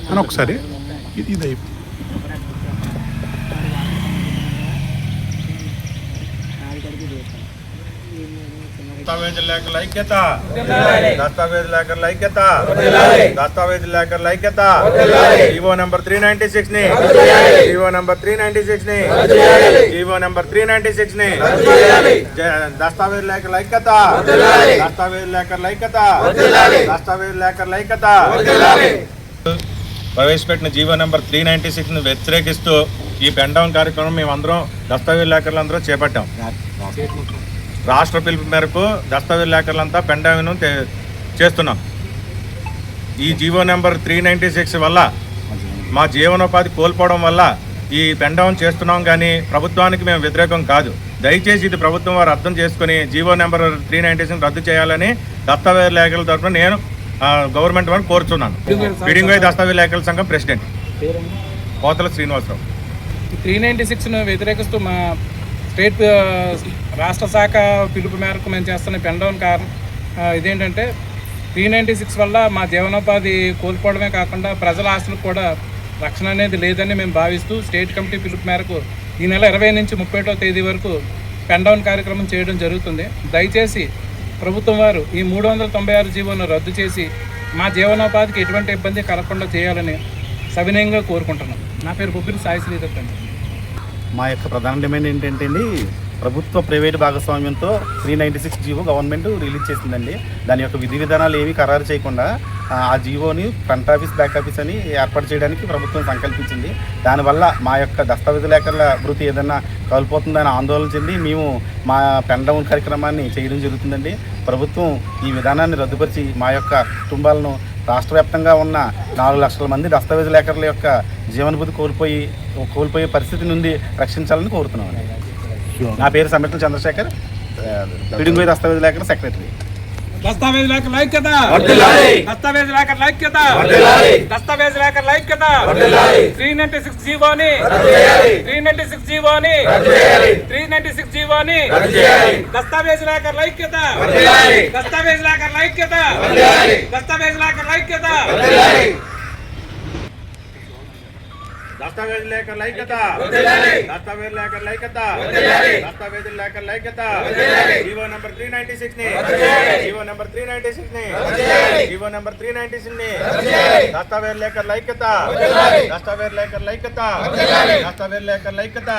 అని ఒకసారి ఇది దస్తావేజుల ఐక్యత, దస్తావేజుల ఐక్యత, దస్తావేజుల ఐక్యత. జీవో నెంబర్ 396 ని, జీవో నెంబర్ 396 ని, జీవో నెంబర్ 396 ని. దస్తావేజుల ఐక్యత, దస్తావేజుల ఐక్యత, దస్తావేజుల ఐక్యత. ప్రవేశపెట్టిన జీవో నెంబర్ 396 ని వ్యతిరేకిస్తూ ఈ పెన్ డౌన్ కార్యక్రమం మేమందరం దస్తావేజులందరూ చేపట్టాం. రాష్ట్ర పిలుపు మేరకు దస్తావేజులంతా పెన్ డౌన్ చేస్తున్నాం. ఈ జీవో నెంబర్ 396 వల్ల మా జీవనోపాధి కోల్పోవడం వల్ల ఈ పెన్ డౌన్ చేస్తున్నాం, కానీ ప్రభుత్వానికి మేము వ్యతిరేకం కాదు. దయచేసి ఇది ప్రభుత్వం వారు అర్థం చేసుకుని జీవో నెంబర్ 396 రద్దు చేయాలని దస్తావేజుల తరఫున నేను గవర్నమెంట్ వారిని కోరుతున్నాను. బిడింగోయ్ దస్తావేజుల సంఘం ప్రెసిడెంట్ కోతల శ్రీనివాసరావు. 396ను వ్యతిరేకిస్తూ మా స్టేట్ రాష్ట్ర శాఖ పిలుపు మేరకు మేము చేస్తున్న పెన్ డౌన్ కారణం ఇదేంటంటే 396 వల్ల మా జీవనోపాధి కోల్పోవడమే కాకుండా ప్రజల ఆస్తులకు కూడా రక్షణ అనేది లేదని మేము భావిస్తూ స్టేట్ కమిటీ పిలుపు మేరకు ఈ నెల 20 నుంచి 31వ తేదీ వరకు పెన్ డౌన్ కార్యక్రమం చేయడం జరుగుతుంది. దయచేసి ప్రభుత్వం వారు ఈ 396 జీవోను రద్దు చేసి మా జీవనోపాధికి ఎటువంటి ఇబ్బంది కలగకుండా చేయాలని సవినయంగా కోరుకుంటున్నాం. నా పేరు బొబ్బిలి సాయి శ్రీదత్ అండి. మా యొక్క ప్రధాన డిమాండ్ ఏంటంటే ప్రభుత్వ ప్రైవేటు భాగస్వామ్యంతో 396 జీవో గవర్నమెంట్ రిలీజ్ చేసిందండి. దాని యొక్క విధి విధానాలు ఏమీ ఖరారు చేయకుండా ఆ జీవోని ఫ్రంట్ ఆఫీస్ బ్యాక్ ఆఫీస్ అని ఏర్పాటు చేయడానికి ప్రభుత్వం సంకల్పించింది. దానివల్ల మా యొక్క దస్తావేజుల వృత్తి ఏదైనా కోల్పోతుందని ఆందోళన చెంది మేము మా పెన్ డౌన్ కార్యక్రమాన్ని చేయడం జరుగుతుందండి. ప్రభుత్వం ఈ విధానాన్ని రద్దుపరిచి మా యొక్క కుటుంబాలను రాష్ట్ర వ్యాప్తంగా ఉన్న 4 లక్షల మంది దస్తావేజుల యొక్క జీవనభూతి కోల్పోయే పరిస్థితి నుండి రక్షించాలని కోరుతున్నామండి. నా పేరు సమిట్ల చంద్రశేఖర్, బిడింగోయ్ దస్తావేజుల సెక్రటరీ. దస్తావేజుల ఐక్యత, దస్తావేజుల ఐక్యత, దస్తావేజుల ఐక్యత. 396 జీవోని, 396 జీవోని, 396 జీవోని. దస్తావేజుల ఐక్యత, దస్తావేజుల ఐక్యత, దస్తావేజుల ఐక్యత. దస్తావేజుల ఐక్యత, దస్తావేజుల ఐక్యత, దస్తావేజుల ఐక్యత. జీవో నెంబర్ 396 ని, జీవో నెంబర్ 396 ని, జీవో నెంబర్ 396 ని. దస్తావేజుల ఐక్యత, దస్తావేజుల ఐక్యత, దస్తావేజుల ఐక్యత.